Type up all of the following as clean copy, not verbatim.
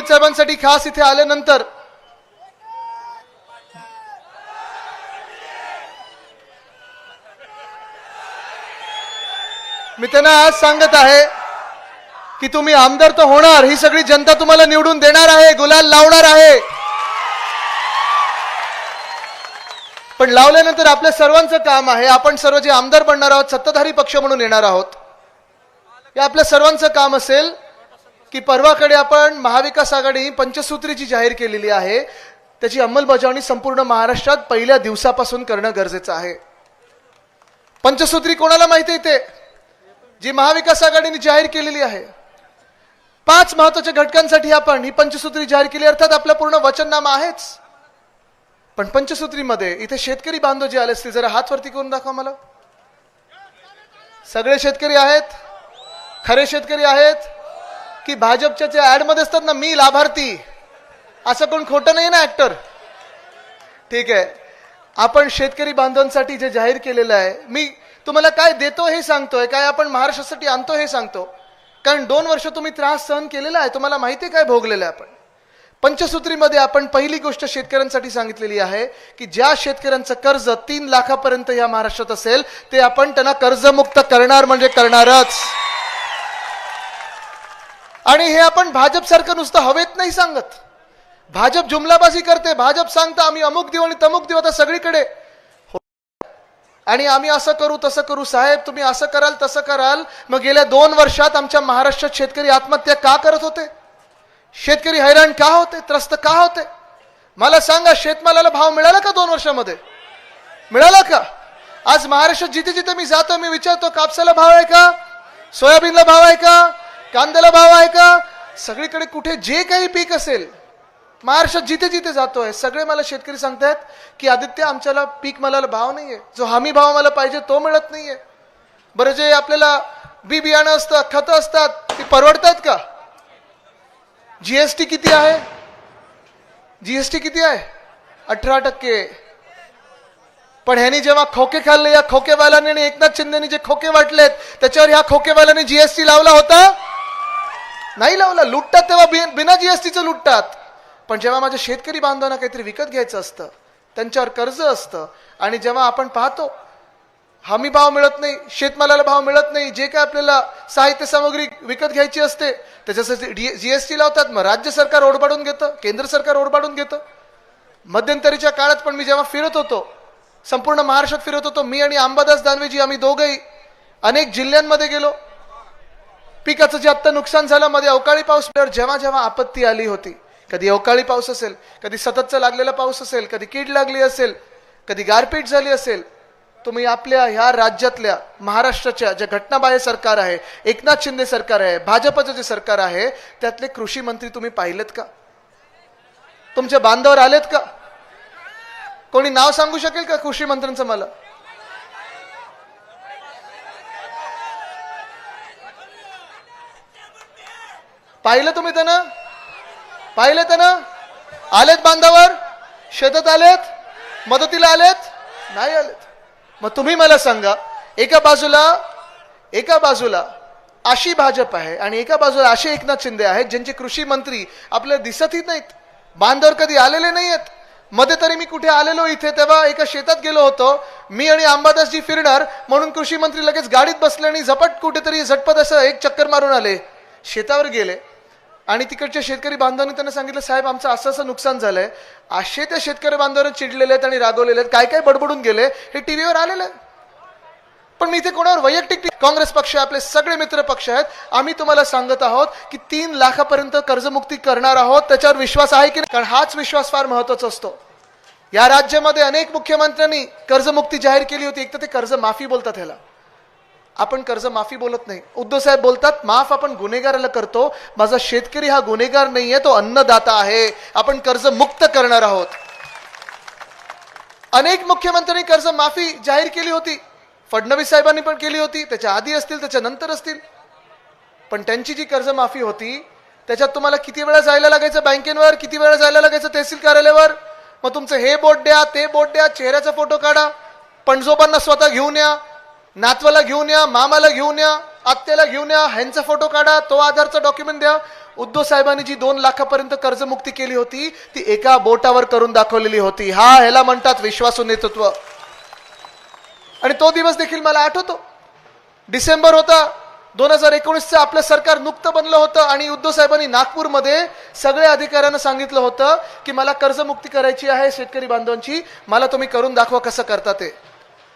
साहेबांसाठी खास इथे आल्यानंतर मी त्यांना आज सांगत आहे की तुम्ही आमदार तर होणार, ही सगळी जनता तुम्हाला निवडून देणार आहे, गुलाल लावणार आहे, पण लावल्यानंतर आपल्या सर्वांचं काम आहे, आपण सर्व जे आमदार बनणार आहोत, सत्ताधारी पक्ष म्हणून येणार आहोत, हे आपल्या सर्वांचं काम असेल की परवाकडे आपण महाविकास आघाडी पंचसूत्री जी जाहीर केलेली आहे त्याची अंमलबजावणी संपूर्ण महाराष्ट्रात पहिल्या दिवसापासून करणं गरजेचं आहे. पंचसूत्री कोणाला माहिती आहे? ते जी महाविकास आघाडीने जाहीर केलेली आहे, 5 महत्वाच्या घटकांसाठी आपण ही पंचसूत्री जाहीर केली. अर्थात आपला पूर्ण वचननामा आहेच, पण पंचसूत्रीमध्ये इथे शेतकरी बांधव जे आले असतील जरा हात वरती करून दाखवा मला. सगळे शेतकरी आहेत? खरे शेतकरी आहेत की भाजपच्या जे ऍड मध्ये असतात ना, मी लाभार्थी, असं कोण खोटं नाही ना ऍक्टर? ठीक आहे, आपण शेतकरी बांधवांसाठी जे जाहीर केलेलं आहे, मी तुम्हाला काय देतो हे सांगतोय, काय आपण महाराष्ट्रासाठी आणतो हे सांगतो, कारण 2 वर्ष तुम्ही त्रास सहन केलेला आहे, तुम्हाला माहिती आहे काय भोगलेलं आहे आपण. पंचसूत्रीमध्ये आपण पहिली गोष्ट शेतकऱ्यांसाठी सांगितलेली आहे की ज्या शेतकऱ्यांचं कर्ज 3 लाखापर्यंत या महाराष्ट्रात असेल ते आपण त्यांना कर्जमुक्त करणार, म्हणजे करणारच. आणि हे आपण भाजप सारखं नुसतं हवेत नाही सांगत. भाजप जुमलाबाजी करते, भाजप सांगतं आम्ही अमुक देऊ आणि तमुक देऊ आता सगळीकडे, आणि आम्ही असं करू तसं करू. साहेब तुम्ही असं कराल तसं कराल, मग गेल्या 2 वर्षात आमच्या महाराष्ट्रात शेतकरी आत्महत्या का करत होते? शेतकरी हैराण का होते, त्रस्त का होते? मला सांगा, शेतमालाला भाव मिळाला का 2 वर्षामध्ये? मिळाला का? आज महाराष्ट्रात जिथे जिथे मी जातो मी विचारतो कापसाला भाव आहे का, सोयाबीनला भाव आहे का, कांद्याला भाव आहे का? सगळीकडे कुठे जे काही पीक असेल महाराष्ट्रात जिथे जिथे जातोय सगळे मला शेतकरी सांगतायत की आदित्य आमच्याला पीक मालाला भाव नाहीये, जो हमी भाव मला पाहिजे तो मिळत नाहीये. बरं, जे आपल्याला बी बियाणं असतं, खतं असतात, ती परवडतात का? जीएसटी किती आहे? जीएसटी किती आहे? 18%. पण ह्यानी जेव्हा खोके खाल्ले, या खोकेवाल्याने आणि एकनाथ शिंदेनी जे खोके वाटलेत त्याच्यावर ह्या खोकेवाल्याने जीएसटी लावला होता? नाही लावला. लुटतात तेव्हा बिना जीएसटीचं लुटतात, पण जेव्हा माझ्या शेतकरी बांधवांना काहीतरी विकत घ्यायचं असतं, त्यांच्यावर कर्ज असतं, आणि जेव्हा आपण पाहतो हमी भाव मिळत नाही, शेतमालाला भाव मिळत नाही, जे काय आपल्याला साहित्य सामग्री विकत घ्यायची असते त्याच्यासाठी जीएसटी लावतात, मग राज्य सरकार ओढबाडून घेतं, केंद्र सरकार ओढबाडून घेतं. मध्यंतरीच्या काळात पण मी जेव्हा फिरत होतो, संपूर्ण महाराष्ट्रात फिरत होतो, मी आणि अंबादास दानवेजी आम्ही दोघंही अनेक जिल्ह्यांमध्ये गेलो. पिकाचं जे आत्ता नुकसान झालं, मध्ये अवकाळी पाऊस, जेव्हा जेव्हा आपत्ती आली होती, कधी अवकाळी पाऊस असेल, कधी सततचा लागलेला पाऊस असेल, कधी कीड लागली असेल, कधी गारपीट झाली असेल, तुम्ही आपल्या ह्या राज्यातल्या महाराष्ट्राच्या जे घटनाबाह्य सरकार आहे, एकनाथ शिंदे सरकार आहे, भाजपचं जे सरकार आहे, त्यातले कृषी मंत्री तुम्ही पाहिलेत का? तुमच्या बांधावर आलेत का? कोणी नाव सांगू शकेल का कृषी मंत्र्यांचं मला? पाहिलं तुम्ही त्यांना? पाहिले त्यांना? आलेत बांधावर? शेतात आलेत? मदतीला आलेत? नाही आलेत. मग तुम्ही मला सांगा, एका बाजूला अशी भाजप आहे आणि एका बाजूला असे एकनाथ शिंदे आहेत ज्यांचे कृषी मंत्री आपल्याला दिसतही नाहीत, बांधावर कधी आलेले नाहीयेत. मध्ये तरी मी कुठे आलेलो इथे, तेव्हा एका शेतात गेलो होतो मी आणि अंबादासजी फिरणार म्हणून कृषी मंत्री लगेच गाडीत बसले आणि कुठेतरी झटपट असं एक चक्कर मारून आले, शेतावर गेले आणि तिकडच्या शेतकरी बांधवांनी त्यांना सांगितलं साहेब आमचं असं असं नुकसान झालंय. असे त्या शेतकरी बांधवांना चिडलेले आहेत आणि रागवलेले आहेत, काय काय बडबडून गेले हे टीव्हीवर आलेलं आहे. पण मी इथे कोणावर वैयक्तिक, काँग्रेस पक्ष आपले सगळे मित्र पक्ष आहेत, आम्ही तुम्हाला सांगत आहोत की 3 लाखापर्यंत कर्जमुक्ती करणार आहोत. त्याच्यावर विश्वास आहे की नाही? कारण हाच विश्वास फार महत्वाचा असतो. या राज्यामध्ये अनेक मुख्यमंत्र्यांनी कर्जमुक्ती जाहीर केली होती. एक तर ते कर्ज माफी बोलतात, ह्याला आपण कर्ज माफी बोलत नाही. उद्धव साहेब बोलतात माफ आपण गुन्हेगाराला करतो, माझा शेतकरी हा गुन्हेगार नाहीये, तो अन्नदाता आहे, आपण कर्ज मुक्त करणार आहोत. अनेक मुख्यमंत्र्यांनी कर्ज माफी जाहीर केली होती, फडणवीस साहेबांनी पण केली होती, त्याच्या आधी असतील त्याच्या नंतर असतील. पण त्यांची जी कर्जमाफी होती त्याच्यात तुम्हाला किती वेळा जायला लागायचं बँकेवर, किती वेळा जायला लागायचं तहसील कार्यालयावर, मग तुमचं हे बोट द्या ते बोट द्या, चेहऱ्याचा फोटो काढा, पणजोबांना स्वतः घेऊन या, नातवाला घेऊन या, मामाला घेऊन या, आत्याला घेऊन या, ह्यांचा फोटो काढा, तो आधारचा डॉक्युमेंट द्या. उद्धव साहेबांनी जी 2 लाखापर्यंत कर्जमुक्ती केली होती ती एका बोटावर करून दाखवलेली होती. ह्याला म्हणतात विश्वासू नेतृत्व. आणि तो दिवस देखील मला आठवतो. डिसेंबर होता 2019चं, आपलं सरकार नुकतं बनलं होतं आणि उद्धव साहेबांनी नागपूरमध्ये सगळ्या अधिकाऱ्यांना सांगितलं होतं की मला कर्जमुक्ती करायची आहे शेतकरी बांधवांची, मला तुम्ही करून दाखवा कसं करता ते.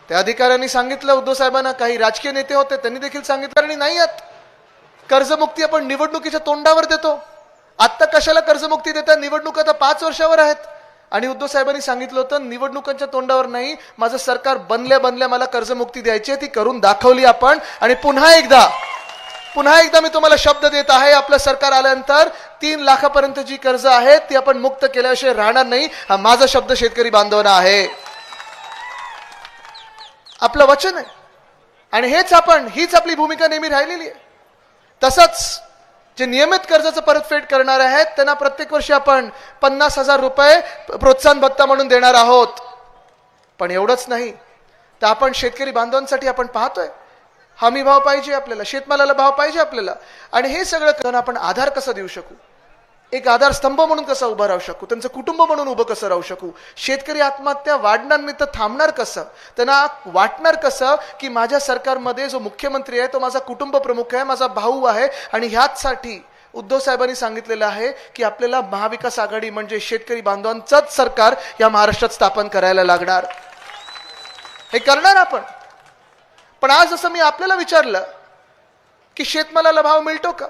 त्या अधिकाऱ्यांनी सांगितलं उद्धव साहेबांना, काही राजकीय नेते होते त्यांनी देखील सांगितलं, आणि नाही आहेत कर्जमुक्ती आपण निवडणुकीच्या तोंडावर देतो. आत्ता कशाला कर्जमुक्ती देता, निवडणूक आता 5 वर्षावर आहेत. आणि उद्धव साहेबांनी सांगितलं होतं निवडणुकांच्या तोंडावर नाही, माझं सरकार बनल्या मला कर्जमुक्ती द्यायची, ती करून दाखवली आपण. आणि पुन्हा एकदा मी तुम्हाला शब्द देत आहे, आपलं सरकार आल्यानंतर 3 लाखापर्यंत जी कर्ज आहेत ती आपण मुक्त केल्याशिवाय राहणार नाही. हा माझा शब्द शेतकरी बांधवांना आहे, आपलं वचन आहे. आणि हीच आपली भूमिका नेहमी राहिलेली आहे. तसंच जे नियमित कर्जाचं परतफेड करणार आहेत त्यांना प्रत्येक वर्षी आपण 50,000 रुपये प्रोत्साहन भत्ता म्हणून देणार आहोत. पण एवढंच नाही तर आपण शेतकरी बांधवांसाठी आपण पाहतोय हमी भाव पाहिजे आपल्याला, शेतमालाला भाव पाहिजे आपल्याला. आणि हे सगळं करून आपण आधार कसा देऊ शकू, एक आधार स्तंभ म्हणून कसा उभा राहू शकू, त्यांचं कुटुंब म्हणून उभं कसं राहू शकू. शेतकरी आत्महत्या वाढणार नाही तर थांबणार कसं, त्यांना वाटणार कसं की माझ्या सरकारमध्ये जो मुख्यमंत्री आहे तो माझा कुटुंब प्रमुख आहे, माझा भाऊ आहे. आणि ह्याचसाठी उद्धव साहेबांनी सांगितलेलं आहे की आपल्याला महाविकास आघाडी म्हणजे शेतकरी बांधवांचंच सरकार या महाराष्ट्रात स्थापन करायला लागणार. हे करणार आपण. पण आज असं मी आपल्याला विचारलं की शेतमालाला भाव मिळतो का,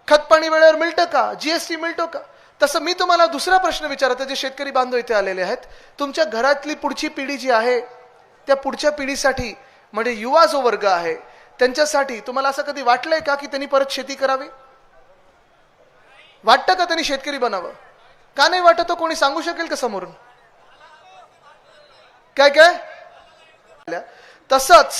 खतपाणी वेळेवर मिळतं का, जीएसटी मिळतो का, तसं मी तुम्हाला दुसरा प्रश्न विचारतो. जे शेतकरी बांधव इथे आलेले आहेत, तुमच्या घरातली पुढची पिढी जी आहे त्या पुढच्या पिढीसाठी म्हणजे युवा जो वर्ग आहे त्यांच्यासाठी तुम्हाला असं कधी वाटलंय का की त्यांनी परत शेती करावी, वाटतं का त्यांनी शेतकरी बनावं, का नाही वाटत, कोणी सांगू शकेल का समोरून काय. तसंच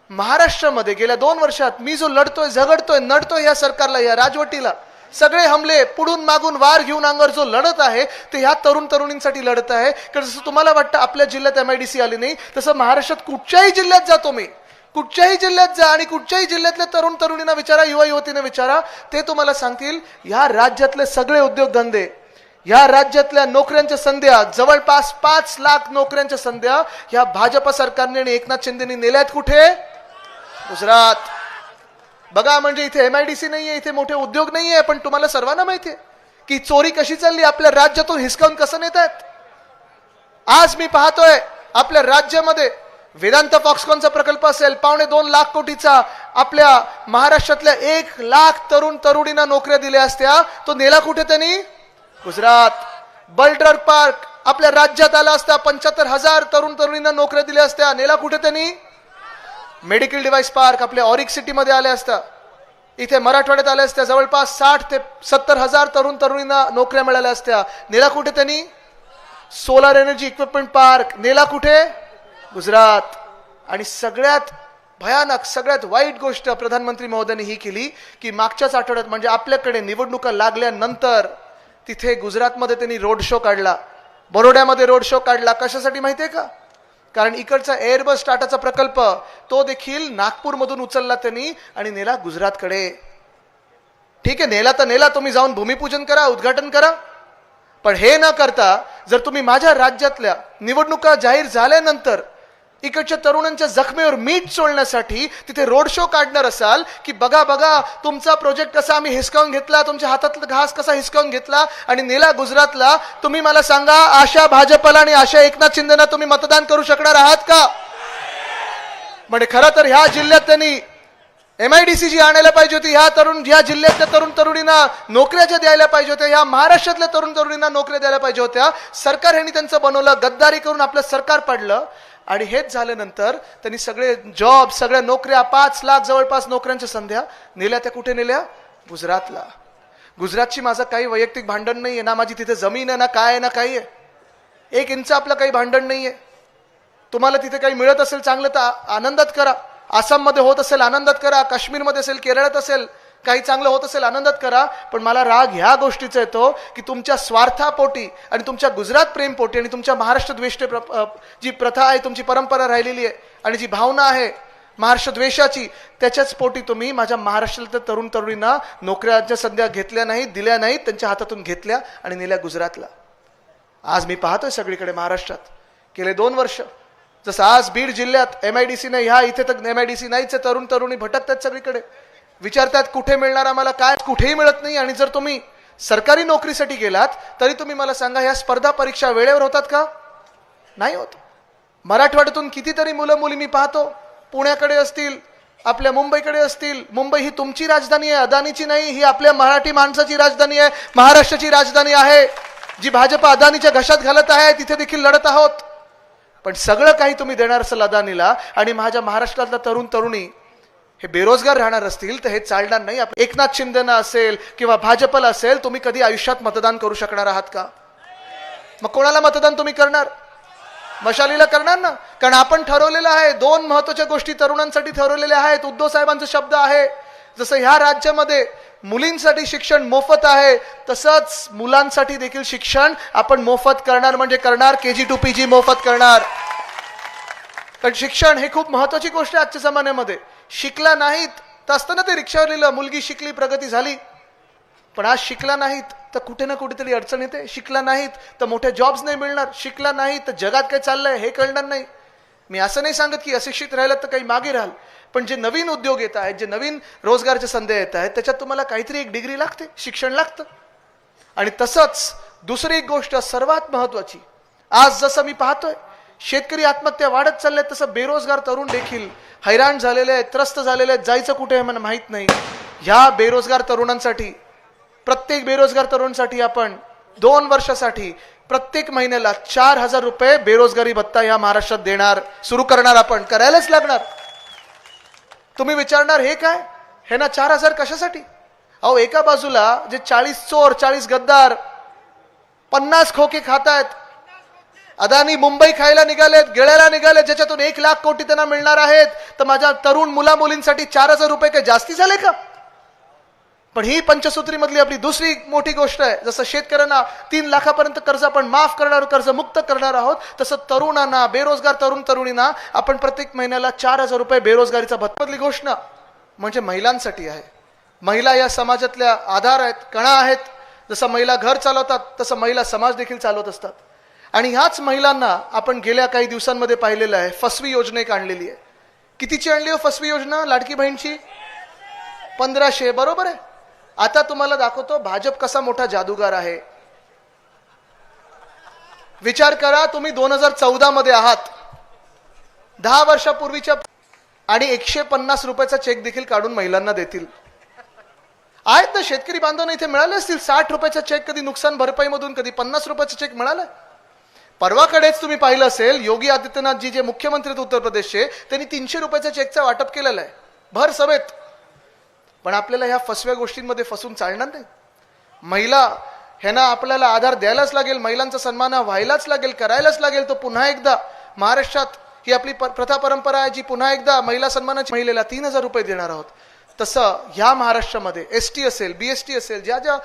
महाराष्ट्रामध्ये गेल्या 2 वर्षात मी जो लढतोय, झगडतोय, नडतोय या सरकारला, या राजवटीला, सगळे हमले पुढून मागून वार घेऊन अंगावर जो लढत आहे ते ह्या तरुणींसाठी लढत आहे. कारण जसं तुम्हाला वाटतं आपल्या जिल्ह्यात MIDC आली नाही, तसं महाराष्ट्रात कुठच्याही जिल्ह्यात जातो मी, कुठच्याही जिल्ह्यात जा आणि कुठच्याही जिल्ह्यातल्या तरुणींना विचारा, युवा युवतींना विचारा, ते तुम्हाला सांगतील ह्या राज्यातले सगळे उद्योगधंदे, या राज्यातल्या नोकऱ्यांच्या संध्या, जवळपास 5 लाख नोकऱ्यांच्या संध्या ह्या भाजप सरकारने आणि एकनाथ शिंदेनी नेल्यात. कुठे? गुजरात. बघा, म्हणजे इथे MIDC नाहीये, इथे मोठे उद्योग नाहीये, पण तुम्हाला सर्वांना माहितीये की चोरी कशी चालली, आपल्या राज्यातून हिसकावून कसं नेतात. आज मी पाहतोय आपल्या राज्यामध्ये वेदांत फॉक्सकॉनचा प्रकल्प असेल 2.25 लाख कोटीचा, आपल्या महाराष्ट्रातल्या 1 लाख तरुणींना नोकऱ्या दिल्या असत्या, तो नेला कुठे त्यांनी? गुजरात. बल्ड्रग पार्क आपल्या राज्यात आला असता, 75,000 तरुणींना नोकऱ्या दिल्या असत्या, नेला कुठे त्यांनी? मेडिकल डिव्हाइस पार्क आपल्या ऑरिक सिटीमध्ये आले असता, इथे मराठवाड्यात आले असत्या, जवळपास 60 ते 70,000 तरुणींना नोकऱ्या मिळाल्या असत्या, नेला कुठे त्यांनी? सोलार एनर्जी इक्विपमेंट पार्क, नेला कुठे? गुजरात. आणि सगळ्यात भयानक, सगळ्यात वाईट गोष्ट प्रधानमंत्री महोदयांनी ही केली की मागच्याच आठवड्यात म्हणजे आपल्याकडे निवडणुका लागल्यानंतर तिथे गुजरातमध्ये त्यांनी रोड शो काढला, बरोड्यामध्ये रोड शो काढला. कशासाठी माहितीये का? कारण इकडचा एअरबस टाटाचा प्रकल्प तो देखील नागपूरमधून उचलला त्यांनी आणि नेला गुजरातकडे. ठीक आहे, नेला तर नेला, तुम्ही जाऊन भूमिपूजन करा, उद्घाटन करा, पण हे न करता जर तुम्ही माझ्या राज्यातल्या निवडणुका जाहीर झाल्यानंतर इकडच्या तरुणांच्या जखमेवर मीठ चोळण्यासाठी तिथे रोड शो काढणार असाल की बघा तुमचा प्रोजेक्ट कसा आम्ही हिसकावून घेतला, तुमच्या हातातला घास कसा हिसकावून घेतला आणि नेला गुजरातला, तुम्ही मला सांगा अशा भाजपला आणि अशा एकनाथ शिंदेना तुम्ही मतदान करू शकणार आहात का? म्हणजे खरं तर ह्या जिल्ह्यात त्यांनी MIDC जी आणायला पाहिजे होती, ह्या जिल्ह्यातल्या तरुणींना नोकऱ्या ज्या द्यायला पाहिजे होत्या, ह्या महाराष्ट्रातल्या तरुणींना नोकऱ्या द्यायला पाहिजे होत्या, सरकार ह्यांनी त्यांचं बनवलं, गद्दारी करून आपलं सरकार पडलं. आणि हेच झाल्यानंतर त्यांनी सगळे जॉब, सगळ्या नोकऱ्या, 5 लाख जवळपास नोकऱ्यांच्या संध्या नेल्या. त्या कुठे नेल्या? गुजरातला. गुजरातची माझं काही वैयक्तिक भांडण नाहीये, ना माझी तिथे जमीन आहे, ना काय आहे, ना काही आहे. 1 इंच आपलं काही भांडण नाहीये. तुम्हाला तिथे काही मिळत असेल चांगलं तर आनंदात करा, आसाममध्ये होत असेल आनंदात करा, काश्मीरमध्ये असेल, केरळात असेल काही चांगलं होत असेल आनंदात करा. पण मला राग ह्या गोष्टीचा येतो की तुमच्या स्वार्थापोटी आणि तुमच्या गुजरात प्रेमपोटी आणि तुमच्या महाराष्ट्र द्वेष जी प्रथा आहे, तुमची परंपरा राहिलेली आहे आणि जी भावना आहे, महाराष्ट्र द्वेषाची, त्याच्याच पोटी तुम्ही माझ्या महाराष्ट्रातल्या तरुण तरुणींना नोकऱ्याच्या संध्या घेतल्या नाहीत, दिल्या नाहीत, त्यांच्या हातातून घेतल्या आणि नेल्या गुजरातला. आज मी पाहतोय सगळीकडे महाराष्ट्रात गेले 2 वर्ष, जसं आज बीड जिल्ह्यात MIDC नाही, ह्या इथे तर MIDC नाहीच, तरुण तरुणी भटकतात सगळीकडे, विचारतात कुठे मिळणार आम्हाला, काय कुठेही मिळत नाही. आणि जर तुम्ही सरकारी नोकरीसाठी गेलात तरी तुम्ही मला सांगा, ह्या स्पर्धा परीक्षा वेळेवर होतात का? नाही होत. मराठवाड्यातून कितीतरी मुलं मुली मी पाहतो, पुण्याकडे असतील, आपल्या मुंबईकडे असतील. मुंबई ही तुमची राजधानी आहे, अदानीची नाही, ही आपल्या मराठी माणसाची राजधानी आहे, महाराष्ट्राची राजधानी आहे, जी भाजप अदानीच्या घशात घालत आहे. तिथे देखील लढत आहोत. पण सगळं काही तुम्ही देणार असेल अदानीला आणि माझ्या महाराष्ट्रातला तरुण तरुणी हे बेरोजगार राहणार असतील तर हे चालणार नाही. एकनाथ शिंदेना असेल किंवा भाजपला असेल, तुम्ही कधी आयुष्यात मतदान करू शकणार आहात का? मग कोणाला मतदान तुम्ही करणार? मशालीला करणार ना. कारण आपण ठरवलेलं आहे, 2 महत्वाच्या गोष्टी तरुणांसाठी ठरवलेल्या आहेत. उद्धव साहेबांचा शब्द आहे, जसं ह्या राज्यामध्ये मुलींसाठी शिक्षण मोफत आहे, तसंच मुलांसाठी देखील शिक्षण आपण मोफत करणार, म्हणजे करणार, KG to PG मोफत करणार. कारण शिक्षण हे खूप महत्वाची गोष्ट आहे आजच्या जमान्यामध्ये. शिकला नाहीत तर असतं ना ते रिक्षावर लिहिलं, मुलगी शिकली प्रगती झाली. पण आज शिकला नाहीत तर कुठे ना कुठेतरी अडचण येते. शिकला नाहीत तर मोठे जॉब्स नाही मिळणार. शिकला नाहीत तर जगात काय चाललंय हे कळणार नाही. मी असं नाही सांगत की अशिक्षित राहिलं तर काही मागे राहाल, पण जे नवीन उद्योग येत आहेत, जे नवीन रोजगारच्या संधी येत आहेत, त्याच्यात तुम्हाला काहीतरी एक डिग्री लागते, शिक्षण लागतं. आणि तसंच दुसरी एक गोष्ट सर्वात महत्वाची, आज जसं मी पाहतोय शेतकरी आत्महत्या वाढत चालल्यात, तसं बेरोजगार तरुण देखील हैराण झालेले आहेत, त्रस्त झालेले आहेत. जायचं कुठे हे मला माहित नाही. ह्या बेरोजगार तरुणांसाठी, प्रत्येक बेरोजगार तरुणांसाठी आपण 2 वर्षासाठी प्रत्येक महिन्याला 4,000 रुपये बेरोजगारी भत्ता या महाराष्ट्रात देणार, सुरू करणार. आपण करायलाच लागणार. तुम्ही विचारणार हे काय, हे ना 4,000 कशासाठी? अहो, एका बाजूला जे 40 चोर, 40 गद्दार 50 खोके खातायत, अदानी मुंबई खायला निघालेत, गिळायला निघालेत, ज्याच्यातून 1 लाख कोटी त्यांना मिळणार आहेत, तर माझ्या तरुण मुला मुलींसाठी 4,000 रुपये काही जास्ती झाले का? पण ही पंचसूत्री मधली आपली दुसरी मोठी गोष्ट आहे. जसं शेतकऱ्यांना 3 लाखापर्यंत कर्ज आपण माफ करणार, कर्ज मुक्त करणार आहोत, तसं तरुणांना, बेरोजगार तरुण तरुणींना आपण प्रत्येक महिन्याला 4,000 रुपये बेरोजगारीचा भत्ता. मधली घोषणा म्हणजे महिलांसाठी आहे. महिला या समाजातल्या आधार आहेत, कणा आहेत. जसं महिला घर चालवतात तसं महिला समाज देखील चालवत असतात. आणि ह्याच महिलांना आपण गेल्या काही दिवसांमध्ये पाहिलेलं आहे, फसवी योजना एक आणलेली आहे. कितीची आणली हो फसवी योजना? लाडकी बहीणची 1500. बरोबर आहे. आता तुम्हाला दाखवतो भाजप कसा मोठा जादूगार आहे. विचार करा, तुम्ही 2014 मध्ये आहात, 10 वर्षापूर्वीच्या, आणि 150 रुपयाचा चेक देखील काढून महिलांना देतील. आहेत ना शेतकरी बांधवांना इथे मिळाले असतील 60 रुपयाचा चेक, कधी नुकसान भरपाईमधून, कधी 50 रुपयाचा चेक मिळाला. परवाकडेच तुम्ही पाहिलं असेल, योगी आदित्यनाथजी जे मुख्यमंत्री आहेत उत्तर प्रदेशचे, त्यांनी 300 रुपयाच्या चेकचा वाटप केलेला आहे भर सभेत. पण आपल्याला ह्या फसव्या गोष्टींमध्ये फसून चालणार नाही. महिला ह्यांना आपल्याला आधार द्यायलाच लागेल, महिलांचा सन्मान व्हायलाच लागेल, करायलाच लागेल. तो पुन्हा एकदा महाराष्ट्रात ही आपली प्रथा परंपरा आहे, जी पुन्हा एकदा महिला सन्मानाची, महिलेला 3,000 रुपये देणार आहोत. तसं ह्या महाराष्ट्रामध्ये ST असेल, BST असेल, ज्या ज्या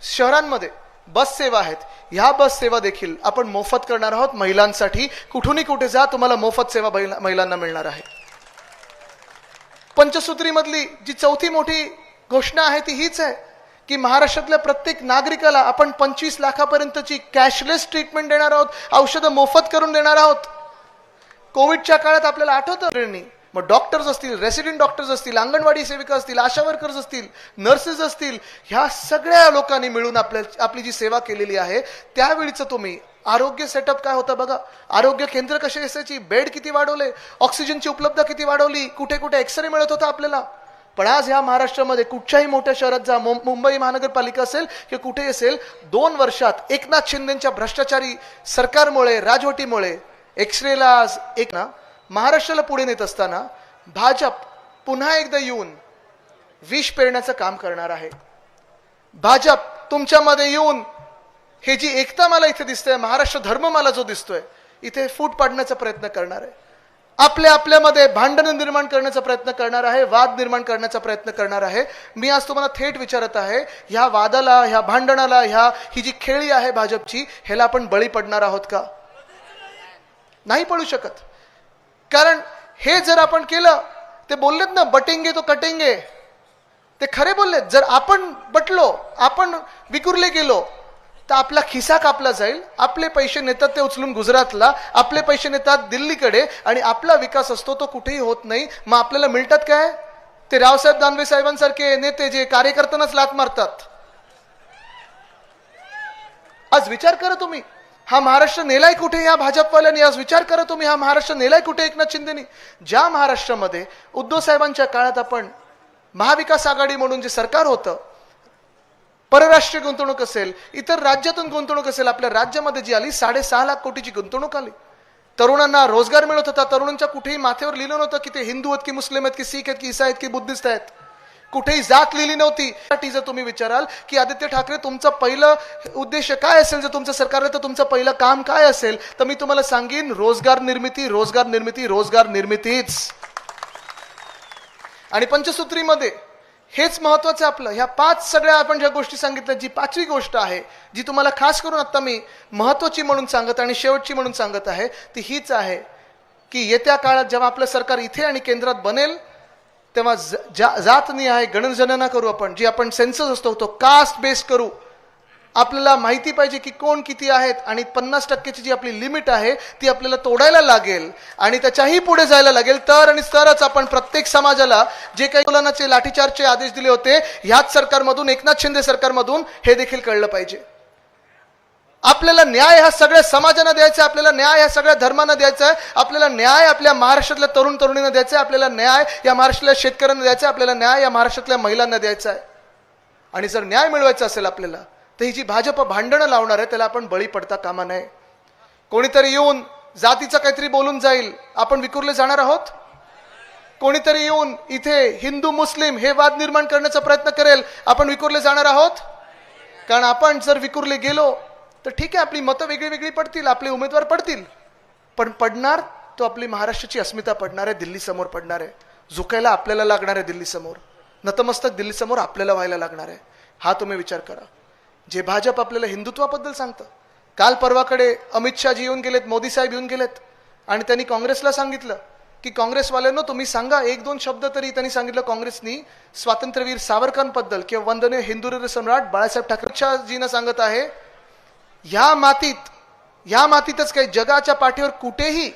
शहरांमध्ये बस सेवा आहेत, ह्या बस सेवा देखील आपण मोफत करणार आहोत महिलांसाठी. कुठूनही कुठे जा, तुम्हाला मोफत सेवा महिलांना मिळणार आहे. पंचसूत्री मधली जी चौथी मोठी घोषणा आहे ती हीच आहे की महाराष्ट्रातल्या प्रत्येक नागरिकाला आपण 25 लाखापर्यंतची कॅशलेस ट्रीटमेंट देणार आहोत, औषधं मोफत करून देणार आहोत. कोविडच्या काळात आपल्याला आठवतं, मग डॉक्टर्स असतील, रेसिडेंट डॉक्टर्स असतील, अंगणवाडी सेविका असतील, आशा वर्कर्स असतील, नर्सेस असतील, ह्या सगळ्या लोकांनी मिळून आपली जी सेवा केलेली आहे, त्यावेळीचं तुम्ही आरोग्य सेटअप काय होतं बघा. आरोग्य केंद्र कशी असायची, बेड किती वाढवले, ऑक्सिजनची उपलब्धता किती वाढवली, कुठे कुठे एक्सरे मिळत होता आपल्याला. पण आज ह्या महाराष्ट्रामध्ये कुठच्याही मोठ्या शहरात जा, मुंबई महानगरपालिका असेल किंवा कुठे असेल, 2 वर्षात एकनाथ शिंदेच्या भ्रष्टाचारी सरकारमुळे, राजवटीमुळे एक्सरेला एक ना महाराष्ट्राला पुढे नेत असताना भाजप पुन्हा एकदा येऊन विष पेरण्याचं काम करणार आहे. भाजप तुमच्यामध्ये येऊन हे जी एकता मला इथे दिसते, महाराष्ट्र धर्म मला जो दिसतोय, इथे फूट पाडण्याचा प्रयत्न करणार आहे. आपल्यामध्ये भांडण निर्माण करण्याचा प्रयत्न करणार आहे, वाद निर्माण करण्याचा प्रयत्न करणार आहे. मी आज तुम्हाला थेट विचारत आहे, ह्या वादाला, ह्या भांडणाला, ही जी खेळी आहे भाजपची, ह्याला आपण बळी पडणार आहोत का? नाही पडू शकत. कारण हे जर आपण केलं, ते बोललेत ना बटेंगे तो कटेंगे, ते खरे बोललेत. जर आपण बटलो, आपण विखुरले गेलो, तर आपला खिसा कापला जाईल. आपले पैसे नेतात ते उचलून गुजरातला, आपले पैसे नेतात दिल्लीकडे, आणि आपला विकास असतो तो कुठेही होत नाही. मग आपल्याला मिळतात काय? ते रावसाहेब दानवे साहेबांसारखे नेते जे कार्यकर्त्यांनाच लात मारतात. आज विचार करा तुम्ही, हा महाराष्ट्र नेलाय कुठे या भाजपवाल्यांनी? आज विचार करा तुम्ही, हा महाराष्ट्र नेलाय कुठे एकनाथ शिंदेनी? ज्या महाराष्ट्रामध्ये उद्धव साहेबांच्या काळात आपण महाविकास आघाडी म्हणून जे सरकार होतं, परराष्ट्रीय गुंतवणूक असेल, इतर राज्यातून गुंतवणूक असेल, आपल्या राज्यामध्ये जी आली 6.5 लाख कोटीची गुंतवणूक आली. तरुणांना रोजगार मिळत होता. तरुणांच्या कुठेही माथ्यावर लिहिलं नव्हतं की ते हिंदू आहेत की मुस्लिम आहेत की सिख आहेत की ईसाई आहेत की बुद्धिस्ट आहेत. कुठेही जात लिहिली नव्हती. जर तुम्ही विचाराल की आदित्य ठाकरे तुमचं पहिलं उद्देश काय असेल, जर तुमचं सरकार आहे तर तुमचं पहिलं काम काय असेल, तर मी तुम्हाला सांगेन रोजगार निर्मिती, रोजगार निर्मिती, रोजगार निर्मितीच. आणि पंचसूत्रीमध्ये हेच महत्वाचं आपलं. ह्या 5 सगळ्या आपण ज्या गोष्टी सांगितल्या, जी 5वी गोष्ट आहे जी तुम्हाला खास करून आता मी महत्वाची म्हणून सांगत आणि शेवटची म्हणून सांगत आहे, ती हीच आहे की येत्या काळात जेव्हा आपलं सरकार इथे आणि केंद्रात बनेल, तेव्हा जातनिहाय गणजनना करू. आपण जी आपण सेन्सस असतो तो कास्ट बेस्ड करू. आपल्याला माहिती पाहिजे की कोण किती आहेत, आणि 50% जी आपली लिमिट आहे ती आपल्याला तोडायला लागेल आणि त्याच्याही पुढे जायला लागेल. तरच आपण प्रत्येक समाजाला जे काही आंदोलनाचे लाठीचार्जचे आदेश दिले होते ह्याच सरकारमधून, एकनाथ शिंदे सरकारमधून, हे देखील कळलं पाहिजे. आपल्याला न्याय हा सगळ्या समाजांना द्यायचा आहे, आपल्याला न्याय ह्या सगळ्या धर्मांना द्यायचा आहे, आपल्याला न्याय आपल्या महाराष्ट्रातल्या तरुण तरुणींना द्यायचा आहे, आपल्याला न्याय या महाराष्ट्रातल्या शेतकऱ्यांना द्यायचा आहे, आपल्याला न्याय या महाराष्ट्रातल्या महिलांना द्यायचा आहे. आणि जर न्याय मिळवायचा असेल आपल्याला, तर ही जी भाजप भांडणं लावणार आहे त्याला आपण बळी पडता कामा नये. कोणीतरी येऊन जातीचं काहीतरी बोलून जाईल, आपण विखुरले जाणार आहोत? कोणीतरी येऊन इथे हिंदू मुस्लिम हे वाद निर्माण करण्याचा प्रयत्न करेल, आपण विखुरले जाणार आहोत? कारण आपण जर विखुरले गेलो तर ठीक आहे, आपली मतं वेगळी वेगळी पडतील, आपले उमेदवार पडतील, पण पडणार तो आपली महाराष्ट्राची अस्मिता पडणार आहे, दिल्ली समोर पडणार आहे. झुकायला आपल्याला लागणार आहे दिल्ली समोर, नतमस्तक दिल्ली समोर आपल्याला व्हायला लागणार आहे. हा तुम्ही विचार करा. जे भाजप आपल्याला हिंदुत्वाबद्दल सांगतं, काल परवाकडे अमित शहाजी येऊन गेलेत, मोदी साहेब येऊन गेलेत, आणि त्यांनी काँग्रेसला सांगितलं की काँग्रेसवाल्यांनो तुम्ही सांगा 1-2 शब्द तरी. त्यांनी सांगितलं काँग्रेसनी स्वातंत्र्यवीर सावरकरांबद्दल किंवा वंदनीय हिंदू सम्राट बाळासाहेब ठाकरेजींना सांगत आहे, या मातीतच काही जगाच्या पाठीवर कुठेही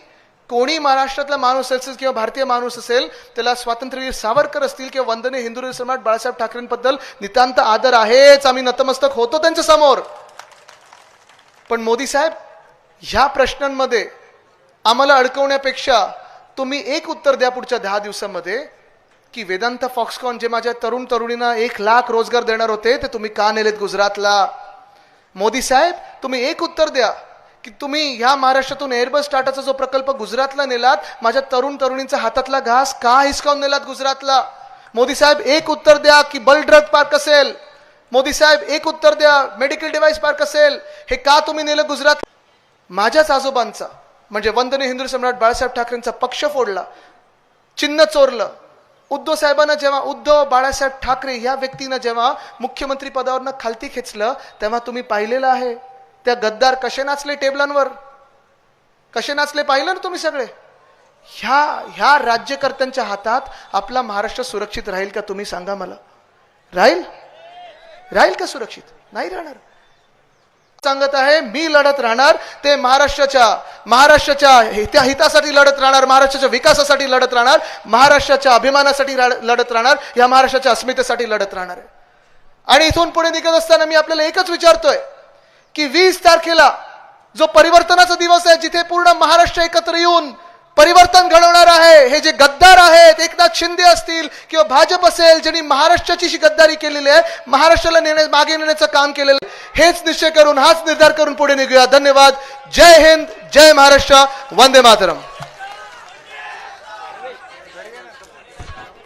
कोणी महाराष्ट्रातला माणूस असेल किंवा भारतीय माणूस असेल, त्याला स्वातंत्र्यवीर सावरकर असतील किंवा वंदनीय हिंदू सम्राट बाळासाहेब ठाकरेंबद्दल नितांत आदर आहेच, आम्ही नतमस्तक होतो त्यांच्या समोर. पण मोदी साहेब, ह्या प्रश्नांमध्ये आम्हाला अडकवण्यापेक्षा तुम्ही एक उत्तर द्या पुढच्या 10 दिवसांमध्ये की वेदांता फॉक्सकॉन जे माझ्या तरुण तरुणींना 1 लाख रोजगार देणार होते ते तुम्ही का नेलेत गुजरातला? मोदी साहेब, तुम्ही एक उत्तर द्या की तुम्ही ह्या महाराष्ट्रातून एअरबस टाटाचा जो प्रकल्प गुजरातला नेलात, माझ्या तरुण तरुणींचा हातातला घास का हिसकावून नेलात गुजरातला? मोदी साहेब, एक उत्तर द्या की बल ड्रग पार्क असेल, मोदी साहेब एक उत्तर द्या मेडिकल डिव्हाइस पार्क असेल, हे का तुम्ही नेलं गुजरात? माझ्याच आजोबांचा म्हणजे वंदनीय हिंदू सम्राट बाळासाहेब ठाकरेंचा पक्ष फोडला, चिन्ह चोरलं. उद्धव साहेबांना जेव्हा, उद्धव बाळासाहेब ठाकरे ह्या व्यक्तीनं जेव्हा मुख्यमंत्री पदावरनं खालती खेचलं, तेव्हा तुम्ही पाहिलेलं आहे त्या गद्दार कसे नाचले टेबलांवर, कसे नाचले पाहिलं ना तुम्ही सगळे. ह्या राज्यकर्त्यांच्या हातात आपला महाराष्ट्र सुरक्षित राहील का? तुम्ही सांगा मला. राहील का सुरक्षित? नाही राहणार. सांगत आहे मी लढत राहणार, ते महाराष्ट्राच्या हितासाठी लढत राहणार, महाराष्ट्राच्या विकासासाठी लढत राहणार, महाराष्ट्राच्या अभिमानासाठी लढत राहणार, या महाराष्ट्राच्या अस्मितेसाठी लढत राहणार आहे. आणि इथून पुढे निघत असताना मी आपल्याला एकच विचारतोय की 20 तारखेला जो परिवर्तनाचा दिवस आहे, जिथे पूर्ण महाराष्ट्र एकत्र येऊन परिवर्तन घडवणार आहे, हे जे गद्दार आहेत, एकनाथ शिंदे असतील किंवा भाजप असेल, ज्यांनी महाराष्ट्राची गद्दारी केलेली आहे, महाराष्ट्राला मागे नेण्याचं काम केलेलं आहे, हेच निश्चय करून, हाच निर्धार करून पुढे निघूया. धन्यवाद. जय हिंद, जय महाराष्ट्र, वंदे मातरम.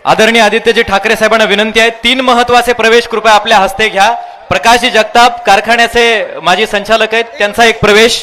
आदरणीय आदित्यजी ठाकरे साहेबांना विनंती आहे, 3 महत्वाचे प्रवेश कृपया आपल्या हस्ते घ्या. प्रकाशजी जगताप कारखान्याचे माजी संचालक आहेत, त्यांचा एक प्रवेश.